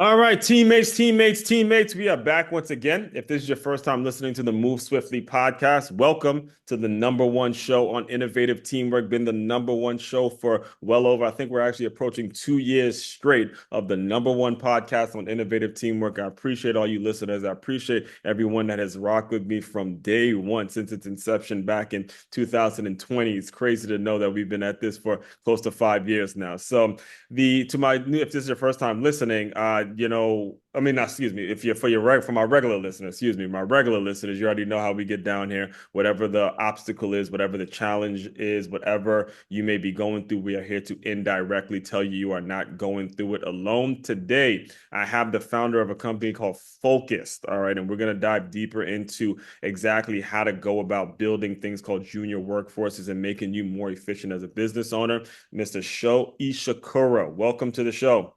All right, teammates, we are back once again. If this is your first time listening to the Move Swiftly podcast, welcome to the number one show on innovative teamwork. Been the number one show for well over, I think we're actually approaching 2 years straight of the number one podcast on innovative teamwork. I appreciate all you listeners. I appreciate everyone that has rocked with me from day one since its inception back in 2020. It's crazy to know that we've been at this for close to 5 years now. So, the to my if this is your first time listening, I mean, not, excuse me, if you're for my regular listeners, excuse me, my regular listeners, you already know how we get down here. Whatever the obstacle is, whatever the challenge is, whatever you may be going through, we are here to indirectly tell you you are not going through it alone. Today, I have the founder of a company called Focused. All right, and we're gonna dive deeper into exactly how to go about building things called junior workforces and making you more efficient as a business owner. Mr. Sho Ishikura, welcome to the show.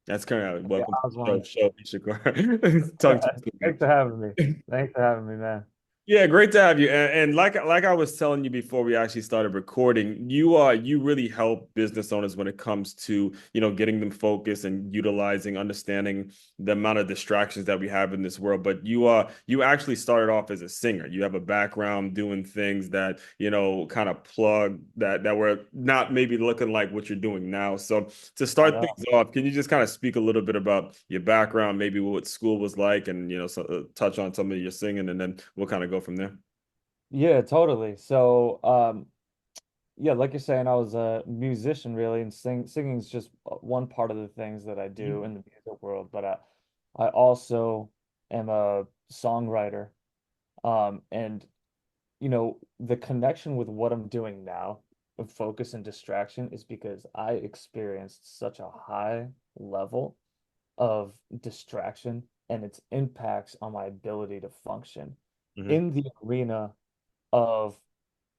That's kind of Yeah, welcome to how's the one? show, Ishikura. Tongue twister. Thanks for having me. Thanks for having me, man. Yeah, great to have you. And like I was telling you before we actually started recording, you really help business owners when it comes to, getting them focused and utilizing, understanding the amount of distractions that we have in this world. But you actually started off as a singer. You have a background doing things that, kind of plug that were not maybe looking like what you're doing now. So to I start know. things off, can you just kind of speak a little bit about your background, maybe what school was like, and touch on some of your singing, and then we'll kind of go from there. Yeah, totally. Yeah, like you're saying, I was a musician really, and singing is just one part of the things that I do Mhm. in the music world. But I also am a songwriter. And the connection with what I'm doing now of focus and distraction is because I experienced such a high level of distraction and its impacts on my ability to function Hmm. in the arena of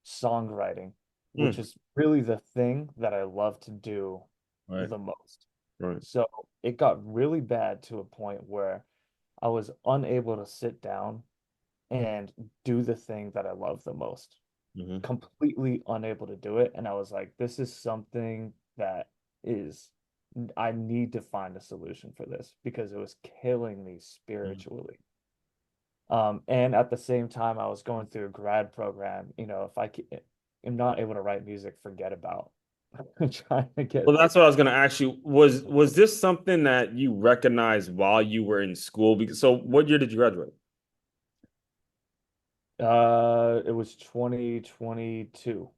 songwriting, which Mm. is really the thing that I love to do Right, the most. right. So it got really bad to a point where I was unable to sit down and do the thing that I love the most, Hmm. completely unable to do it. And I was like, this is something that is, I need to find a solution for this because it was killing me Hmm. spiritually. And at the same time, I was going through a grad program. If am not able to write music, forget about trying to get. Well, that's what I was going to ask you. Was this something that you recognized while you were in school? Because so, what year did you graduate? It was 2022.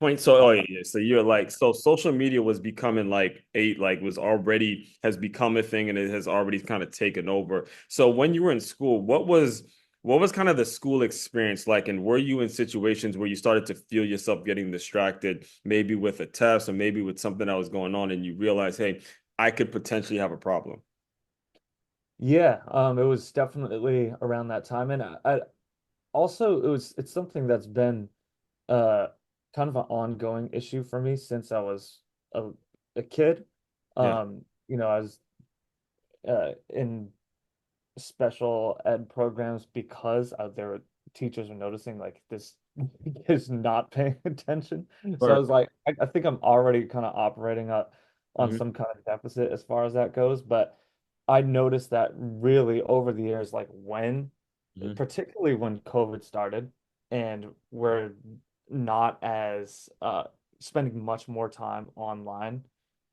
Point. So, Uh, oh yeah, yeah. So you're like, so social media was becoming was already has become a thing, and it has already kind of taken over. So when you were in school, what was kind of the school experience like, and were you in situations where you started to feel yourself getting distracted, maybe with a test or maybe with something that was going on, and you realize, hey, I could potentially have a problem? yeah, it was definitely around that time, and I also it's something that's been uh kind of an ongoing issue for me since I was a, a kid. Yeah. I was in special ed programs because there were teachers were noticing like this is not paying attention. So I Right. was like, I think I'm already kind of operating on Hmm. some kind of deficit as far as that goes. But I noticed that really over the years, like Hmm. particularly when COVID started, and we're not as spending much more time online,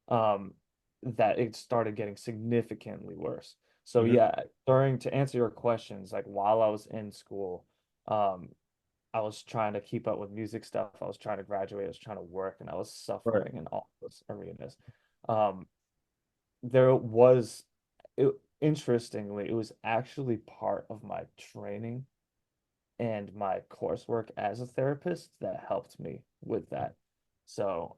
um, that it started getting significantly worse. So Hmm. yeah, during to answer your questions, like while I was in school, um, I was trying to keep up with music stuff. I was trying to graduate. I was trying to work, and I was Right. suffering in all those arenas. Um, there was, it, interestingly, it was actually part of my training and my coursework as a therapist that helped me with that. So,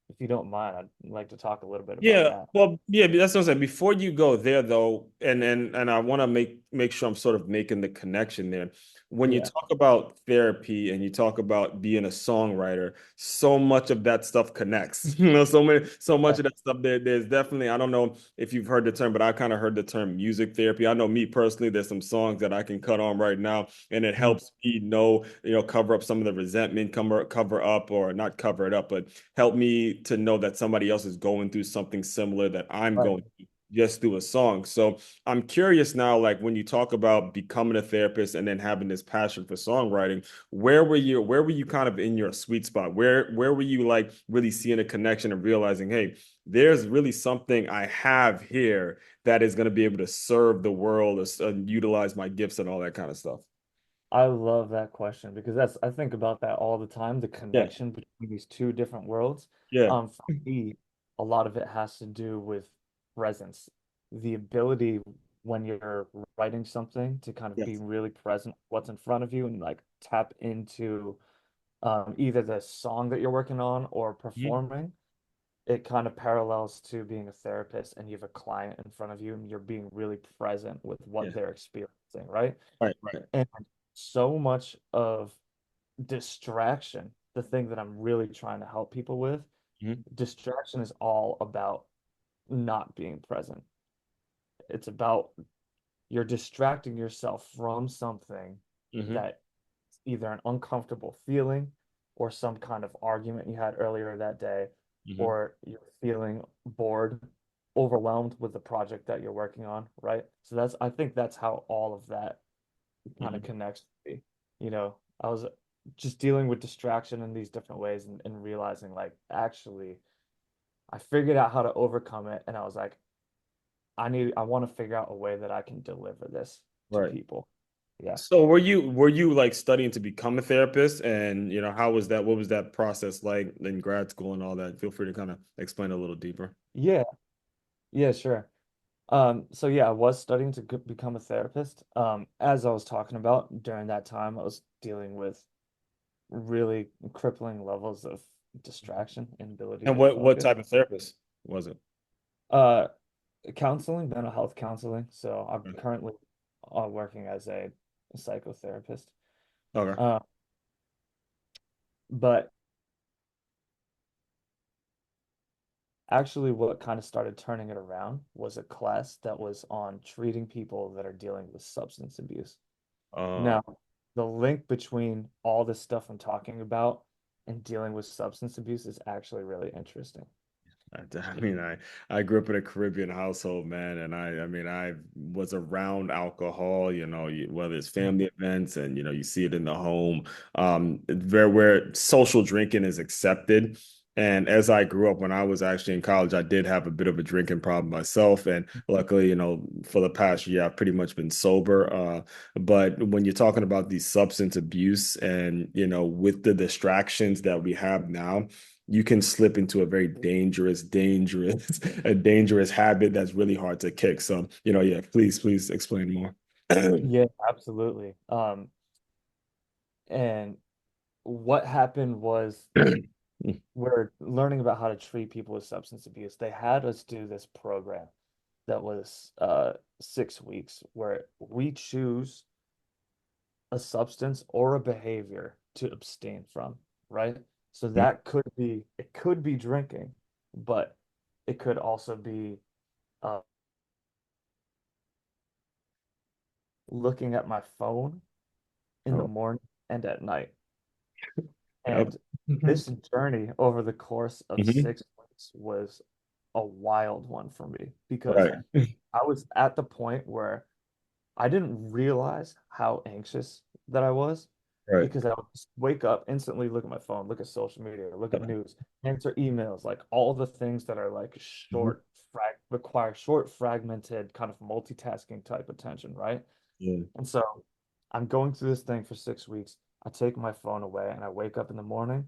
if you don't mind, I'd like to talk a little bit about Yeah, that. well, yeah, that's what I'm saying. Before you go there, though, and I want to make sure I'm sort of making the connection there. When you Yeah. talk about therapy and you talk about being a songwriter, so much of that stuff connects. So much Yeah. of that stuff there's definitely, I don't know if you've heard the term, but I kind of heard the term music therapy. I know me personally, there's some songs that I can cut on right now, and it Mm. helps me cover up some of the resentment, cover up or not cover it up, but help me to know that somebody else is going through something similar that I'm Right. going through. just through a song. So I'm curious now, like when you talk about becoming a therapist and then having this passion for songwriting, where were you kind of in your sweet spot? Where were you like really seeing a connection and realizing, hey, there's really something I have here that is going to be able to serve the world, utilize my gifts and all that kind of stuff. I love that question because I think about that all the time, the Yeah, connection between these two different worlds. yeah, For me, a lot of it has to do with presence, the ability when you're writing something to kind of be yes. really present, what's in front of you, and like tap into either the song that you're working on or Mhm. performing. It kind of parallels to being a therapist and you have a client in front of you and you're being really present with Yeah, what they're experiencing, right? right, right. And so much of distraction, the thing that I'm really trying to help people with, Mhm. distraction is all about not being present. It's about you're distracting yourself from something Hmm. that either an uncomfortable feeling or some kind of argument you had earlier that day, Hmm. or you're feeling bored, overwhelmed with the project that you're working on, right? So I think that's how all of that kind of Hmm. connects with me. I was just dealing with distraction in these different ways and realizing like actually I figured out how to overcome it and I was like, I want to figure out a way that I can deliver this to Right. people. Yeah. So were you like studying to become a therapist, and how was that? What was that process like in grad school and all that? Feel free to kind of explain a little deeper. Yeah. Yeah, sure. So yeah, I was studying to become a therapist. As I was talking about during that time, I was dealing with really crippling levels of distraction, inability And to what focus. type of therapist was it? Uh, Counseling, mental health counseling. So I'm Okay. currently working as a psychotherapist. Okay. Uh, but actually, what kind of started turning it around was a class that was on treating people that are dealing with substance abuse. Uh, Now, the link between all this stuff I'm talking about and dealing with substance abuse is actually really interesting. I mean, I grew up in a Caribbean household, man, and I mean, I was around alcohol, whether it's family events and you see it in the home, where social drinking is accepted. And as I grew up, when I was actually in college, I did have a bit of a drinking problem myself, and luckily, for the past year, I've pretty much been sober. But when you're talking about the substance abuse and with the distractions that we have now, you can slip into a very a dangerous habit that's really hard to kick. So, yeah, please explain more. Yeah, absolutely. And what happened was we're learning about how to treat people with substance abuse. They had us do this program that was 6 weeks where we choose a substance or a behavior to abstain from, right? So it could be drinking, but it could also be uh, looking at my phone in the Oh, morning and at night. yep. And this journey over the course of Hmm. 6 weeks was a wild one for me because Right. I was at the point where I didn't realize how anxious that I was Right. because I would just wake up, instantly look at my phone, look at social media, look at news, answer emails, like all the things that are like Mhm. require short, fragmented, kind of multitasking type attention, right? Yeah. And so I'm going through this thing for 6 weeks. I take my phone away and I wake up in the morning.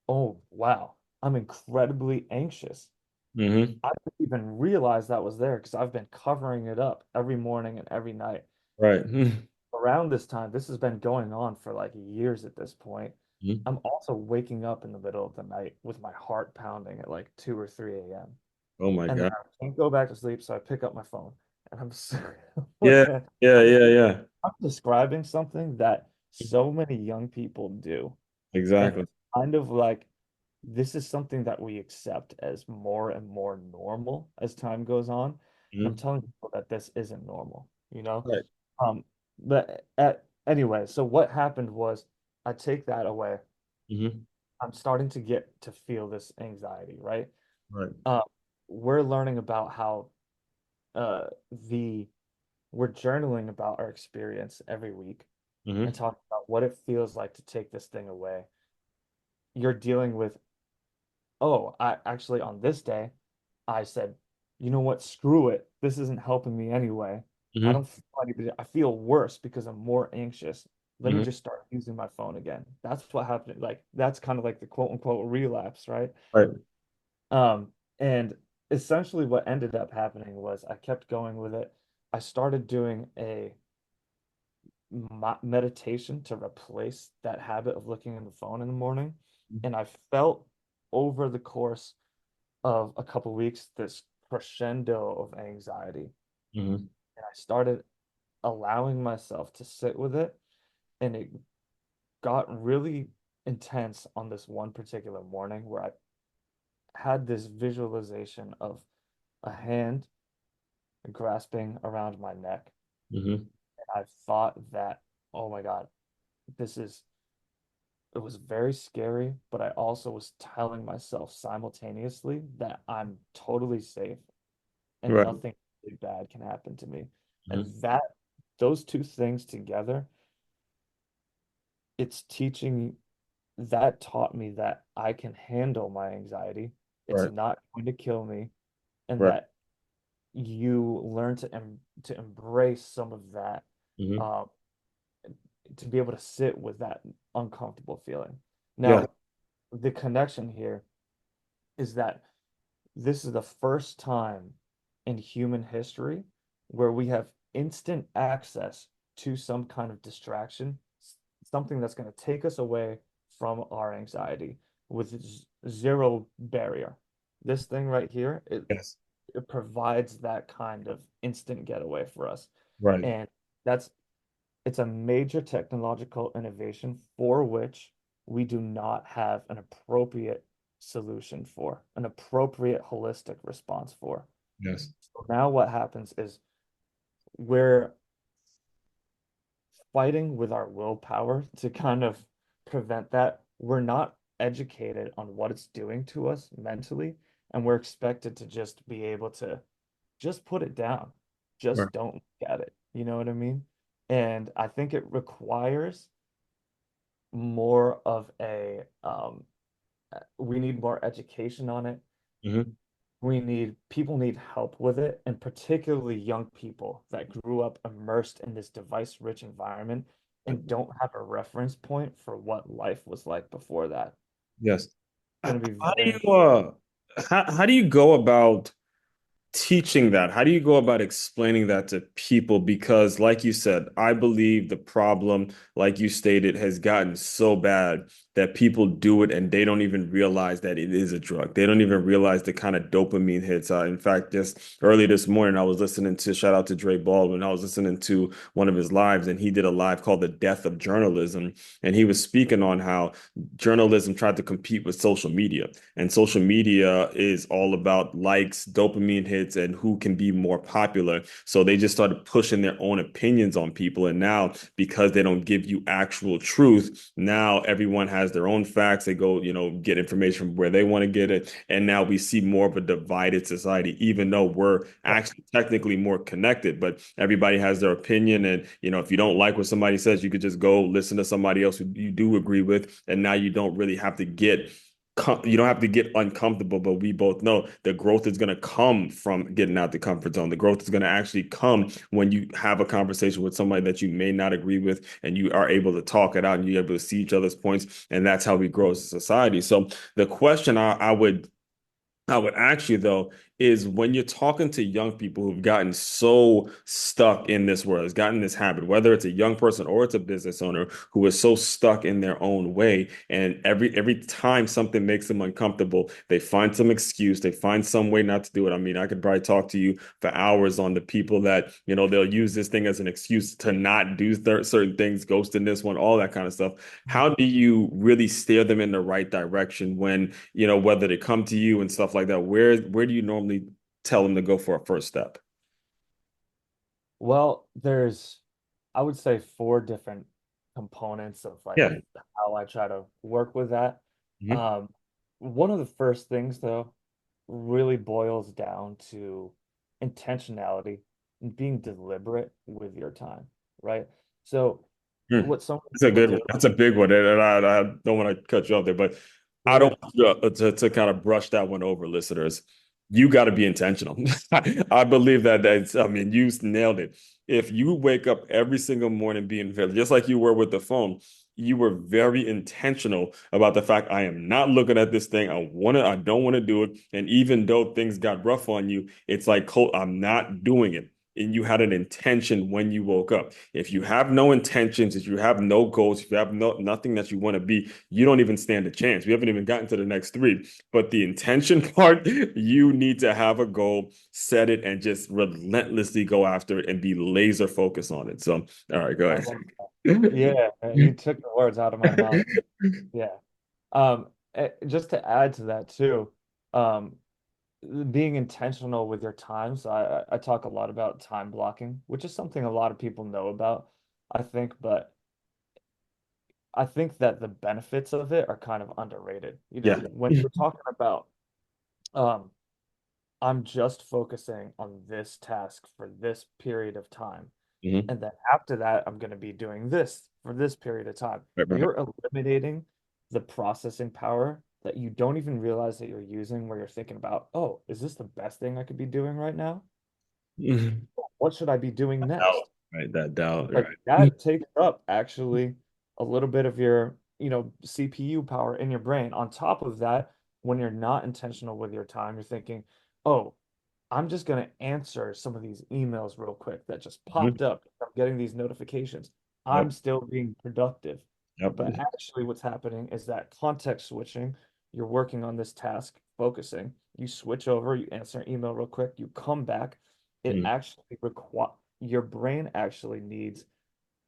Oh, wow, I'm incredibly anxious. Hmm. I didn't even realize that was there because I've been covering it up every morning and every night. Right. Around this time, this has been going on for like years at this point. Mhm. I'm also waking up in the middle of the night with my heart pounding at like 2 or 3 a.m. Oh my And then God. I can't go back to sleep, so I pick up my phone and Yeah. Yeah. I'm, Yeah. Yeah. I'm describing something that so many young people do. And Exactly. it's kind of like this is something that we accept as more and more normal as time goes on. And I'm Mhm. telling people that this isn't normal, you know? Right. Anyway, so what happened was I take that away. Hmm. I'm starting to get to feel this anxiety, right? Right. Uh, we're learning about how the we're journaling about our experience every week and Hmm. talking about what it feels like to take this thing away. You're dealing with, oh, I actually on this day, I said, you know what, screw it. This isn't helping me anyway. I Hmm. don't feel I feel worse because I'm more anxious. Let me Hmm. just start using my phone again. That's what happened. Like that's kind of like the quote unquote relapse, right? Right. And essentially what ended up happening was I kept going with it. I started doing a meditation to replace that habit of looking at the phone in the morning. And I felt over the course of a couple weeks this crescendo of anxiety. Hmm. And I started allowing myself to sit with it. And it got really intense on this one particular morning where I had this visualization of a hand grasping around my neck. Hmm. And I thought that, oh my God, this is it was very scary, but I also was telling myself simultaneously that I'm totally safe and Right. nothing really bad can happen to me. And Hmm. those two things together, it's teaching that taught me that I can handle my anxiety. It's Right. not going to kill me, and Right. that you learn to embrace some of that, Hmm. um, to be able to sit with that uncomfortable feeling. Yeah. Now, the connection here is that this is the first time in human history where we have instant access to some kind of distraction, something that's going to take us away from our anxiety with zero barrier. This thing right here, Yes. it provides that kind of instant getaway for us. Right. And that's it's a major technological innovation for which we do not have an appropriate solution for, an appropriate holistic response for. Yes. So now what happens is we're fighting with our willpower to kind of prevent that. We're not educated on what it's doing to us mentally, and we're expected to just be able to just put it down. Right. Just don't look at it. You know what I mean? And I think it requires more of a we need more education on it. Hmm. People need help with it, and particularly young people that grew up immersed in this device-rich environment and don't have a reference point for what life was like before that. Yes. It's going to be How do very you important. how do you go about teaching that? How do you go about explaining that to people? Because, like you said, I believe the problem, like you stated, has gotten so bad that people do it and they don't even realize that it is a drug. They don't even realize the kind of dopamine hits. In fact, just early this morning, I was listening to, shout out to Dre Baldwin. I was listening to one of his lives, and he did a live called The Death of Journalism. And he was speaking on how journalism tried to compete with social media. And social media is all about likes, dopamine hits, and who can be more popular. So they just started pushing their own opinions on people. And now, because they don't give you actual truth, now everyone has their own facts. They go, get information from where they want to get it. And now we see more of a divided society, even though we're Yeah. actually technically more connected. But everybody has their opinion. And, if you don't like what somebody says, you could just go listen to somebody else who you do agree with. And now you don't really have to get you don't have to get uncomfortable, but we both know the growth is going to come from getting out the comfort zone. The growth is going to actually come when you have a conversation with somebody that you may not agree with, and you are able to talk it out and you're able to see each other's points. And that's how we grow as a society. So the question I would ask you though is when you're talking to young people who've gotten so stuck in this world, has gotten this habit, whether it's a young person or it's a business owner who is so stuck in their own way, and every time something makes them uncomfortable, they find some excuse, they find some way not to do it. I mean, I could probably talk to you for hours on the people that, they'll use this thing as an excuse to not do certain things, ghosting this one, all that kind of stuff. How do you really steer them in the right direction when whether they come to you and stuff like that? Where do you normally tell them to go for a first step? Well, I would say, four different components of like Yeah. how I try to work with that. Hmm. Um, One of the first things though really boils down to intentionality and being deliberate with your time, right? So Hmm. what some That's a people good do, one. That's a big one, and I don't want to cut you off there, but I don't yeah, to kind of brush that one over, listeners. You got to be intentional. I believe that's. I mean, you nailed it. If you wake up every single morning being very, just like you were with the phone, you were very intentional about the fact I am not looking at this thing. I don't want to do it. And even though things got rough on you, it's like, cold, I'm not doing it. And you had an intention when you woke up. If you have no intentions, if you have no goals, if you have nothing that you want to be, you don't even stand a chance. We haven't even gotten to the next three. But the intention part, you need to have a goal, set it, and just relentlessly go after it and be laser focused on it. So, all right, go I ahead. love that. Yeah, you took the words out of my mouth. Yeah. Just to add to that too, um, being intentional with your time. So I talk a lot about time blocking, which is something a lot of people know about, I think, but I think that the benefits of it are kind of underrated. You Yeah. know, when you're talking about, um, I'm just focusing on this task for this period of time. Hmm. And then after that, I'm going to be doing this for this period of time. Right, right. You're eliminating the processing power that you don't even realize that you're using, where you're thinking about, oh, is this the best thing I could be doing right now? Mhm. What should I be doing Doubt, next? right? That doubt, Like right? that takes up actually a little bit of your, CPU power in your brain. On top of that, when you're not intentional with your time, you're thinking, oh, I'm just going to answer some of these emails real quick that just Mhm. popped up. I'm getting these notifications. Yep. I'm still being productive. Yep. But actually, what's happening is that context switching. You're working on this task, focusing. You switch over, you answer an email real quick, you come back. It Mhm. actually require your brain actually needs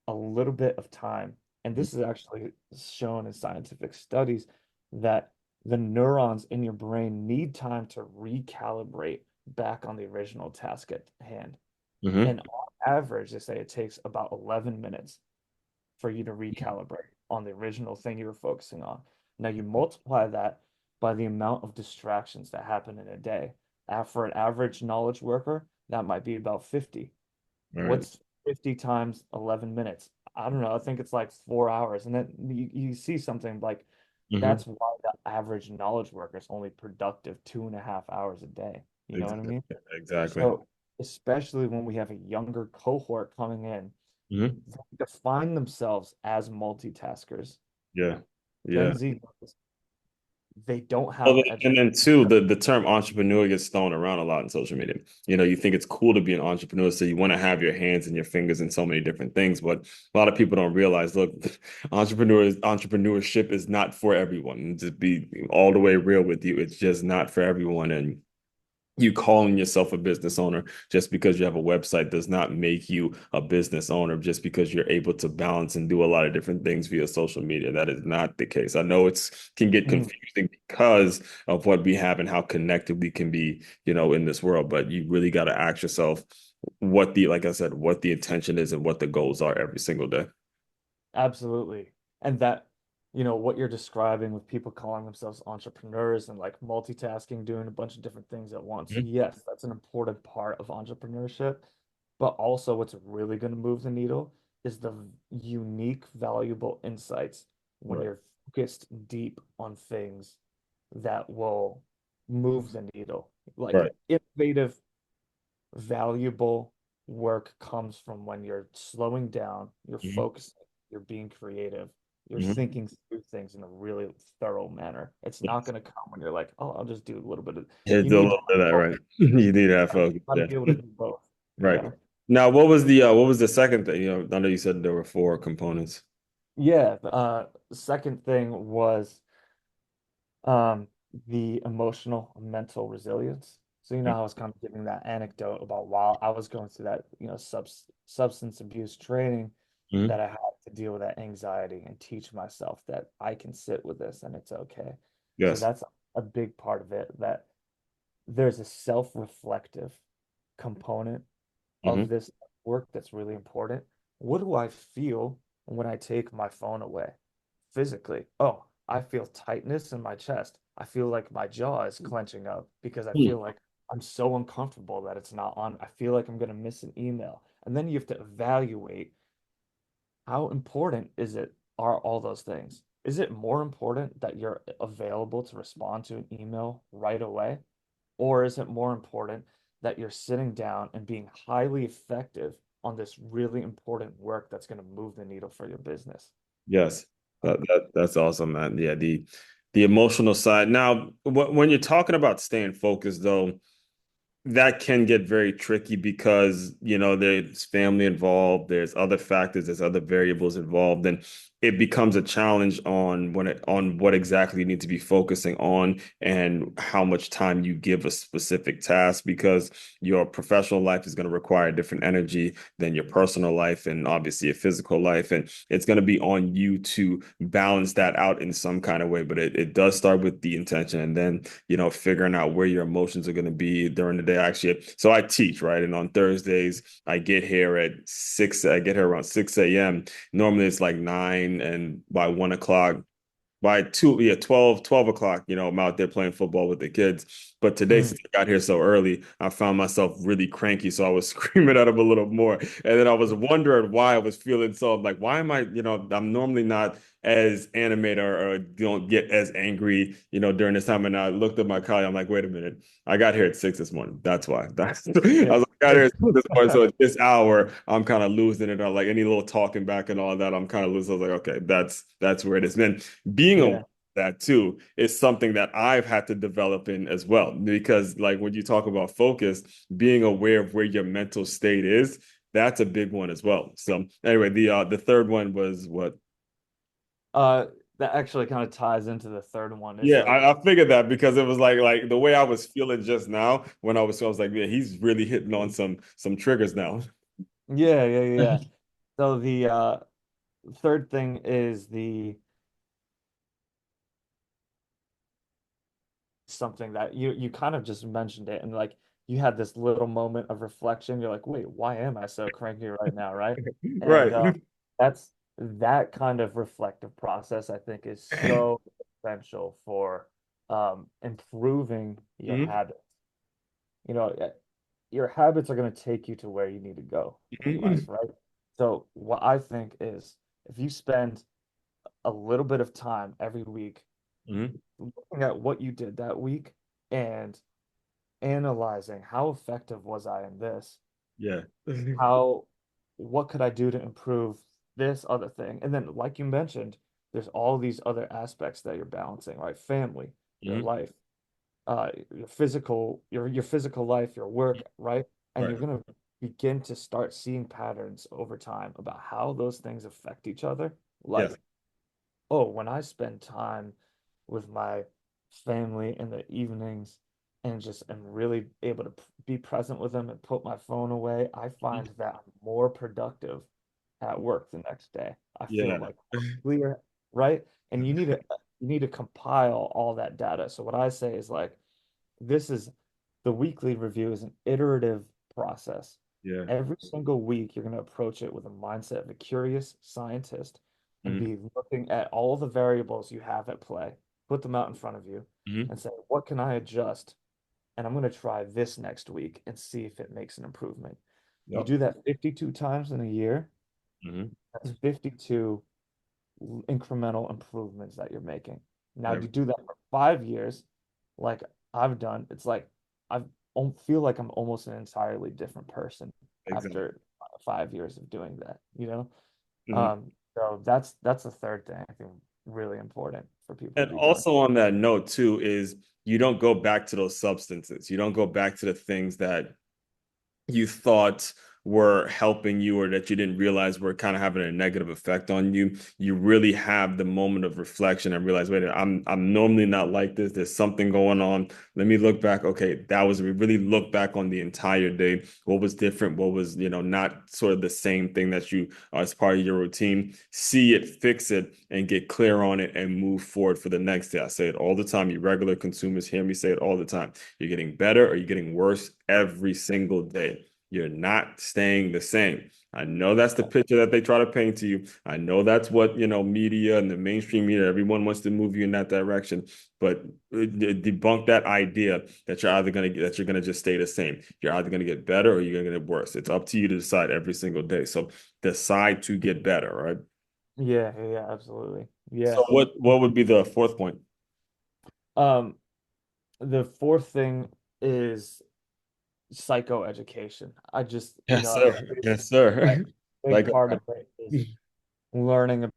a little bit of time. And Mhm. this is actually shown in scientific studies that the neurons in your brain need time to recalibrate back on the original task at hand. Mhm. And on average, they say it takes about 11 minutes for you to recalibrate on the original thing you were focusing on. Now you multiply that by the amount of distractions that happen in a day. For an average knowledge worker, that might be about 50. All right. What's 50 times 11 minutes? I don't know. I think it's like 4 hours. And then you see something like Mhm. that's why the average knowledge worker is only productive 2.5 hours a day. You know what I Exactly. mean? Exactly. So, especially when we have a younger cohort coming in, Mhm. they define themselves as multitaskers. Yeah. Yeah. Gen Z, they don't Well, have the and education. then too, the term entrepreneur gets thrown around a lot in social media. You know, you think it's cool to be an entrepreneur, so you want to have your hands and your fingers in so many different things. But a lot of people don't realize, look, entrepreneurship is not for everyone. To be all the way real with you, it's just not for everyone. And you calling yourself a business owner just because you have a website does not make you a business owner just because you're able to balance and do a lot of different things via social media. That is not the case. I know it's can get Mm, confusing because of what we have and how connected we can be, in this world, but you really got to ask yourself like I said, what the intention is and what the goals are every single day. absolutely. And that, what you're describing with people calling themselves entrepreneurs and like multitasking, doing a bunch of different things at once. Mhm. Yes, that's an important part of entrepreneurship. But also, what's really going to move the needle is the unique, valuable insights when Right. you're focused deep on things that will move the needle. Like Right. innovative, valuable work comes from when you're slowing down, you're Mhm. focusing, you're being creative, you're Mhm. thinking through things in a really thorough manner. It's not Yes. going to come when you're like, oh, I'll just do a little bit of, you It's a need little to bit of that, right? You need that focus. got to Yeah. be able to do both. Right. Yeah. Now, what was the second thing? I know you said there were four components. Yeah. Second thing was um, the emotional and mental resilience. So I was kind of giving that anecdote about while I was going through that, substance abuse training, Mm-hmm. that I had to deal with that anxiety and teach myself that I can sit with this and it's okay. So Yes. that's a big part of it, that there's a self-reflective component of Mm-hmm. this work that's really important. What do I feel when I take my phone away physically? Oh, I feel tightness in my chest. I feel like my jaw is clenching up because I feel like I'm so uncomfortable that it's not on. I feel like I'm going to miss an email. And then you have to evaluate how important is it, are all those things? Is it more important that you're available to respond to an email right away? Or is it more important that you're sitting down and being highly effective on this really important work that's going to move the needle for your business? Yes, that's awesome, man. Yeah, the emotional side. Now, when you're talking about staying focused, though, that can get very tricky because there's family involved, there's other factors, there's other variables involved, and it becomes a challenge on what exactly you need to be focusing on and how much time you give a specific task, because your professional life is going to require different energy than your personal life and obviously your physical life, and it's going to be on you to balance that out in some kind of way. But it does start with the intention, and then figuring out where your emotions are going to be during the day. Actually, so I teach, right? And on Thursdays, I get here around 6 a.m. Normally it's like 9, and by 1 o'clock, by 12 o'clock, I'm out there playing football with the kids. But today, Mm, since I got here so early, I found myself really cranky. So I was screaming at him a little more. And then I was wondering why I was feeling so, like, why am I, I'm normally not as animated, or don't get as angry, during this time. And I looked at my colleague. I'm like, wait a minute. I got here at 6 this morning. That's why. I yeah. was like, I got here at 6 this morning. So at this hour, I'm kind of losing it. Like any little talking back and all that, I'm kind of losing. I was like, okay, that's where it is. Then being aware Yeah. of that too is something that I've had to develop in as well. Because like when you talk about focus, being aware of where your mental state is, that's a big one as well. So anyway, the third one was what? Uh, that actually kind of ties into the third one. Is Yeah, like, I figured that because it was like the way I was feeling just now when I was like, yeah, he's really hitting on some triggers now. yeah, yeah, yeah. So the third thing is the something that you kind of just mentioned it, and like you had this little moment of reflection. You're like, wait, why am I so cranky right now, right? And Right. that's that kind of reflective process, I think, is so essential for improving your Mhm, habits. You know, your habits are going to take you to where you need to go in life, mhm, right? So what I think is if you spend a little bit of time every week mhm. looking at what you did that week and analyzing how effective was I in this? Yeah. How, what could I do to improve this other thing? And then, like you mentioned, there's all these other aspects that you're balancing, right? Family, your Mhm. life, your physical life, your work, right? And Right. you're gonna begin to start seeing patterns over time about how those things affect each other. Yes. Like, oh, when I spend time with my family in the evenings and just am really able to be present with them and put my phone away, I find that I'm more productive at work the next day. I feel Yeah. like clear, right? And you need to compile all that data. So what I say is like this is the weekly review is an iterative process. Yeah. Every single week, you're going to approach it with a mindset of a curious scientist and Mhm, be looking at all the variables you have at play, put them out in front of you, mhm. and say, what can I adjust? And I'm going to try this next week and see if it makes an improvement. You Yep. do that 52 times in a year, Mhm. that's 52 incremental improvements that you're making. Now, Every- you do that for 5 years, like I've done, it's like I feel like I'm almost an entirely different person Exactly. after 5 years of doing that, you know? Mhm. So that's the third thing I think really important for people to And be doing. also on that note too is you don't go back to those substances. You don't go back to the things that you thought were helping you or that you didn't realize were kind of having a negative effect on you. You really have the moment of reflection and realize, wait, I'm normally not like this. There's something going on. Let me look back. Okay, that was we really look back on the entire day. What was different? What was, not sort of the same thing that you as part of your routine. See it, fix it, and get clear on it and move forward for the next day. I say it all the time. You regular consumers hear me say it all the time. You're getting better or you're getting worse every single day. you're not staying the same. I know that's the picture that they try to paint to you. I know that's what, media and the mainstream media, everyone wants to move you in that direction. But debunk that idea that you're gonna just stay the same. You're either gonna get better or you're gonna get worse. It's up to you to decide every single day. So decide to get better, right? Yeah, yeah, yeah, absolutely. So Yeah. what would be the fourth point? Um, the fourth thing is psychoeducation. I just, Yes, I sir. think Yes, a sir. big Like, part of it is learning about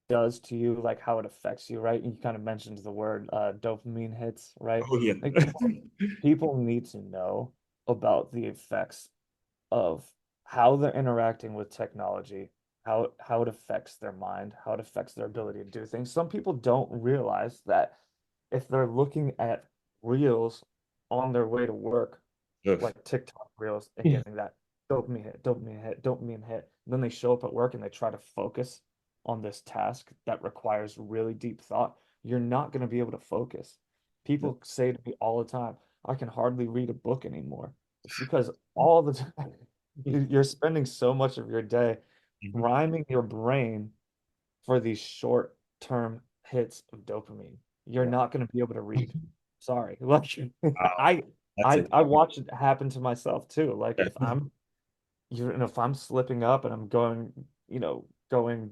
what it does to you, like how it affects you, right? You kind of mentioned the word dopamine hits, right? oh yeah. Like people need to know about the effects of how they're interacting with technology, how it affects their mind, how it affects their ability to do things. Some people don't realize that if they're looking at reels on their way to work, Ugh. like TikTok reels, and getting that dopamine hit, dopamine hit, dopamine hit, then they show up at work and they try to focus on this task that requires really deep thought, you're not going to be able to focus. People say to me all the time, I can hardly read a book anymore. It's because all the time you're spending so much of your day Mhm. priming your brain for these short term hits of dopamine. You're Yeah. not going to be able to read. Sorry. Like Wow. I That's a I watch it happen to myself too. Like yeah. if I'm slipping up and I'm going, going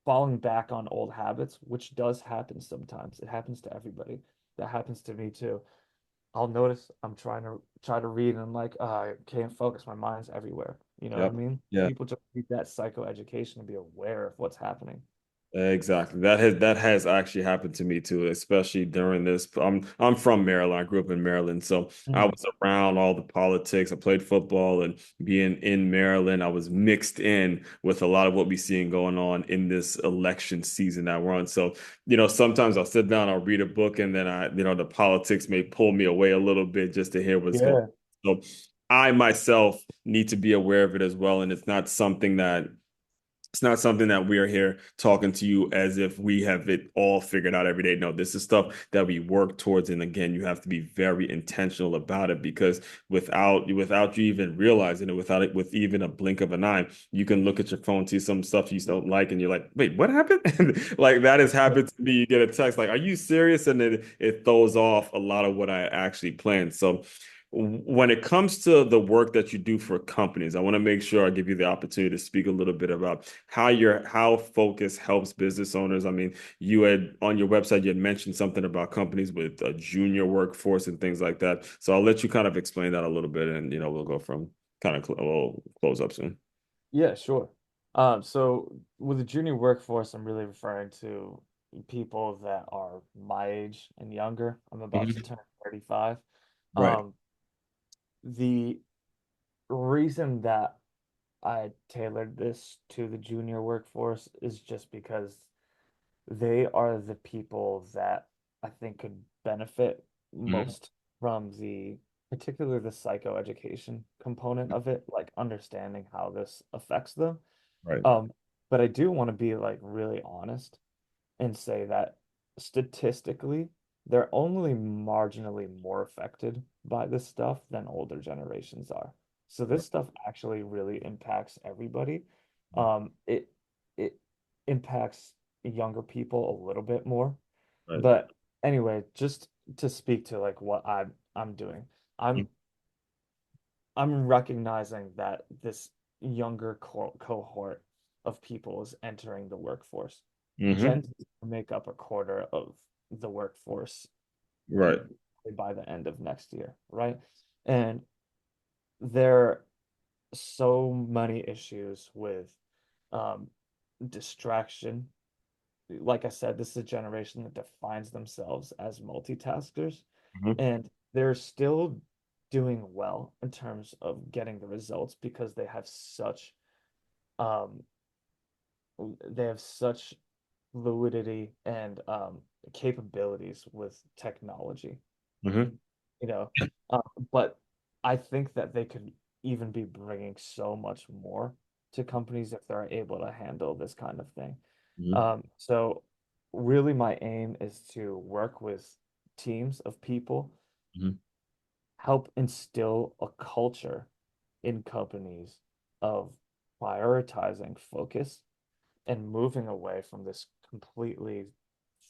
falling back on old habits, which does happen sometimes. It happens to everybody. That happens to me too. I'll notice I'm try to read and I'm like, I can't focus. My mind's everywhere. You know what I Yep. mean? Yeah. People just need that psychoeducation to be aware of what's happening. Exactly. That has actually happened to me too, especially during this. I'm from Maryland. I grew up in Maryland, so I Mm. was around all the politics. I played football, and being in Maryland, I was mixed in with a lot of what we're seeing going on in this election season that we're on. So, sometimes I'll sit down, I'll read a book, and then the politics may pull me away a little bit just to hear what's going Yeah. on. So I myself need to be aware of it as well, and it's not something that we are here talking to you as if we have it all figured out every day. No, this is stuff that we work towards. And again, you have to be very intentional about it because without you even realizing it, without it, with even a blink of an eye, you can look at your phone, see some stuff you don't like, and you're like, wait, what happened? Like that has happened to me. You get a text like, are you serious? And then it throws off a lot of what I actually planned. So when it comes to the work that you do for companies, I want to make sure I give you the opportunity to speak a little bit about how focus helps business owners. I mean, you had on your website you had mentioned something about companies with a junior workforce and things like that. So I'll let you kind of explain that a little bit, and we'll go from we'll close up soon. Yeah, sure. So with the junior workforce, I'm really referring to people that are my age and younger. I'm about to Mhm. turn 35. Right. Um, the reason that I tailored this to the junior workforce is just because they are the people that I think could benefit Mhm. most from particularly the psychoeducation component of it, like understanding how this affects them. Right. Um, but I do want to be like really honest and say that statistically, they're only marginally more affected by this stuff than older generations are. So Right. this stuff actually really impacts everybody. It impacts younger people a little bit more. Right. But anyway, just to speak to like what I'm doing, I'm I'm recognizing that this younger cohort of people is entering the workforce. Mm-hmm. Gen Z will make up a quarter of the workforce Right. by the end of next year, right? And there are so many issues with um, distraction. Like I said, this is a generation that defines themselves as multitaskers, Mm-hmm. and they're still doing well in terms of getting the results because um they have such fluidity and capabilities with technology, Mm-hmm. you know. Um, but I think that they could even be bringing so much more to companies if they're able to handle this kind of thing. Mm-hmm. So really my aim is to work with teams of people help instill a culture in companies of prioritizing focus and moving away from this completely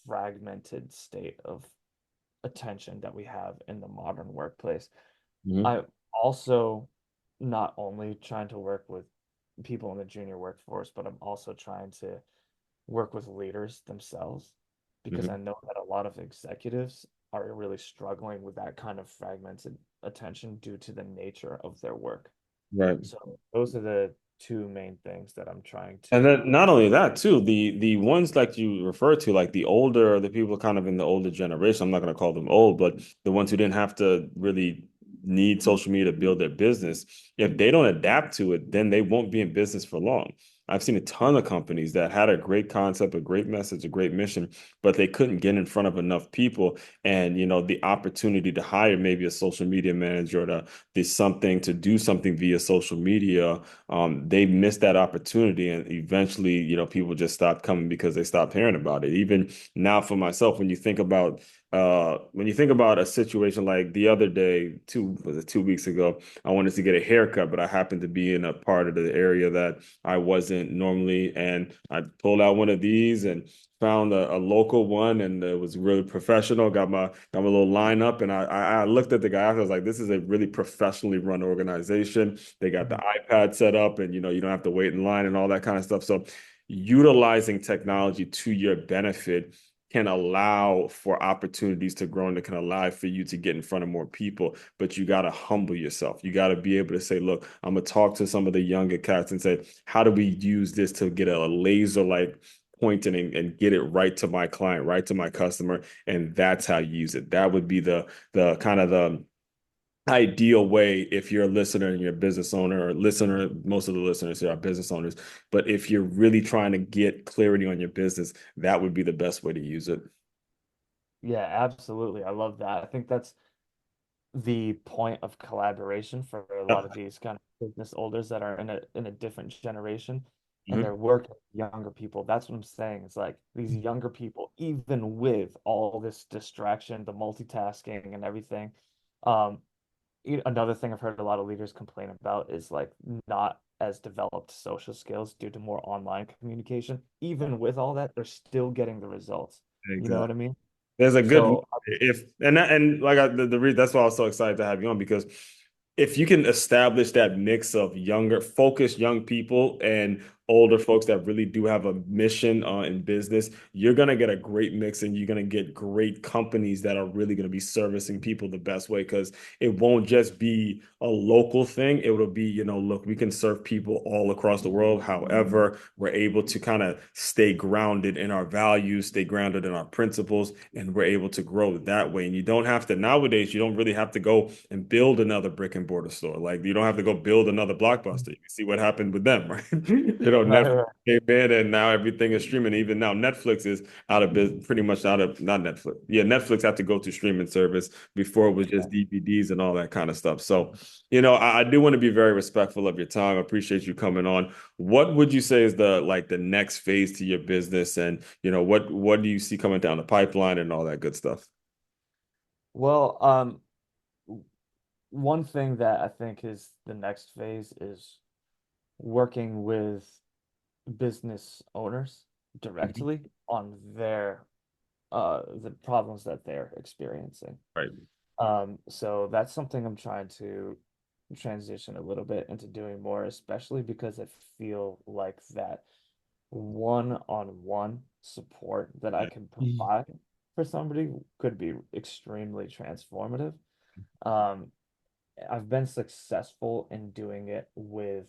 fragmented state of attention that we have in the modern workplace. Hmm. I'm also not only trying to work with people in the junior workforce, but I'm also trying to work with leaders themselves because I Hmm. know that a lot of executives are really struggling with that kind of fragmented attention due to the nature of their work. Right. So those are the two main things that I'm trying And to. then not only that too, the ones like you refer to, like the older, the people kind of in the older generation, I'm not going to call them old, but the ones who didn't have to really need social media to build their business, if they don't adapt to it, then they won't be in business for long. I've seen a ton of companies that had a great concept, a great message, a great mission, but they couldn't get in front of enough people. And, the opportunity to hire maybe a social media manager or to do something via social media, they missed that opportunity, and eventually, people just stopped coming because they stopped hearing about it. Even now, for myself, when you think about a situation like the other day, was it 2 weeks ago, I wanted to get a haircut, but I happened to be in a part of the area that I wasn't normally, and I pulled out one of these and found a local one, and it was really professional. Got my little lineup, and I looked at the guy. I was like, this is a really professionally run organization. They got the Mhm. iPad set up, and you don't have to wait in line and all that kind of stuff. So utilizing technology to your benefit can allow for opportunities to grow, and it can allow for you to get in front of more people. But you got to humble yourself. You got to be able to say, look, I'm gonna talk to some of the younger cats and say, how do we use this to get a laser like point and get it right to my client, right to my customer? And that's how you use it. That would be the kind of the ideal way if you're a listener and you're a business owner, or listener, most of the listeners here are business owners. But if you're really trying to get clarity on your business, that would be the best way to use it. Yeah, absolutely. I love that. I think that's the point of collaboration for a lot of Yeah. these kind of business owners that are in a different generation and Mhm. they're working with younger people. That's what I'm saying. It's like these younger people, even with all this distraction, the multitasking and everything. Um, Another thing I've heard a lot of leaders complain about is like not as developed social skills due to more online communication. Even with all that, they're still getting the results. You know Exactly. what I mean? There's a good So, if and like that's why I was so excited to have you on, because if you can establish that mix of younger, focused young people and older folks that really do have a mission in business, you're gonna get a great mix, and you're gonna get great companies that are really gonna be servicing people the best way, because it won't just be a local thing. It will be, look, we can serve people all across the world. However, we're able to kind of stay grounded in our values, stay grounded in our principles, and we're able to grow that way. And you don't have to, nowadays, you don't really have to go and build another brick and mortar store. Like, you don't have to go build another Blockbuster. You can see what happened with them, right? right, Netflix right. came in, and now everything is streaming. Even now, Netflix is out of business, pretty much out of, not Netflix. Yeah, Netflix had to go to streaming service. Before it was just Yeah. DVDs and all that kind of stuff. So, I do want to be very respectful of your time. I appreciate you coming on. What would you say is the next phase to your business, and what do you see coming down the pipeline and all that good stuff? Well, one thing that I think is the next phase is working with business owners Mhm. directly on their the problems that they're experiencing. Right. So that's something I'm trying to transition a little bit into doing more, especially because I feel like that one-on-one support that I Yeah. can provide for somebody could be extremely transformative. Um, I've been successful in doing it with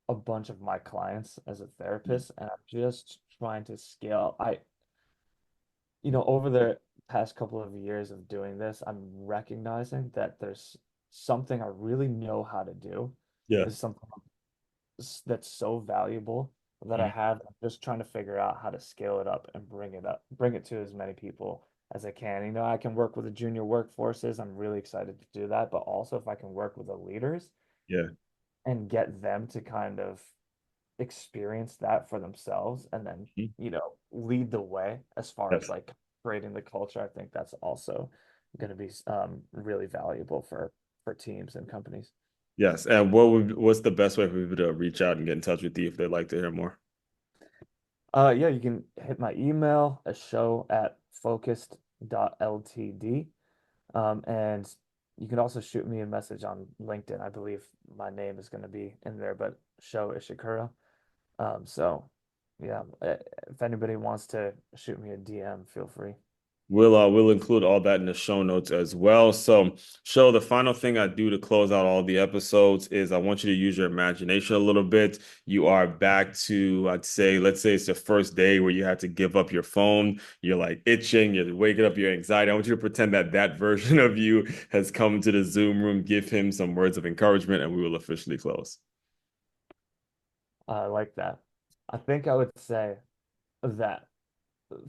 a bunch of my clients as a therapist, and I'm just trying to scale. Over the past couple of years of doing this, I'm recognizing that there's something I really know how to do. Yeah. Is something that's so valuable that I Mhm. have. I'm just trying to figure out how to scale it up and bring it to as many people as I can. I can work with the junior workforces. I'm really excited to do that, but also if I can work with the leaders Yeah. and get them to kind of experience that for themselves and then, Mhm. lead the way as far as Yes. like creating the culture. I think that's also going to be really valuable for for teams and companies. Yes. And what's the best way for people to reach out and get in touch with you if they'd like to hear more? Yeah, you can hit my email at show@focused.ltd. And you can also shoot me a message on LinkedIn. I believe my name is going to be in there, but Sho Ishikura. So yeah, if anybody wants to shoot me a DM, feel free. We'll include all that in the show notes as well. So, Show, the final thing I do to close out all the episodes is I want you to use your imagination a little bit. You are back to, I'd say, let's say it's the first day where you had to give up your phone. You're like itching, you're waking up your anxiety. I want you to pretend that that version of you has come to the Zoom room. Give him some words of encouragement, and we will officially close. I like that. I think I would say that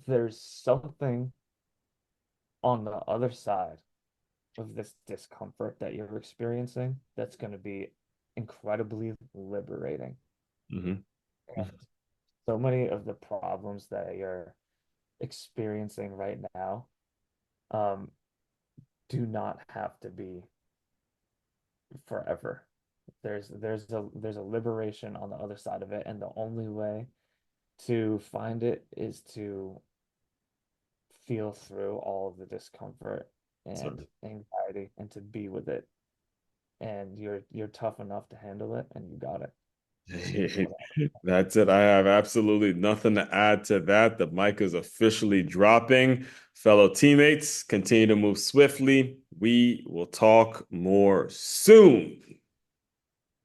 there's something on the other side of this discomfort that you're experiencing that's going to be incredibly liberating. Hmm. And so many of the problems that you're experiencing right now um, do not have to be forever. There's a liberation on the other side of it, and the only way to find it is to feel through all of the discomfort So and anxiety and to be with it. And you're tough enough to handle it, and you got it. Is what that's it. I have absolutely nothing to add to that. The mic is officially dropping. Fellow teammates, continue to move swiftly. We will talk more soon.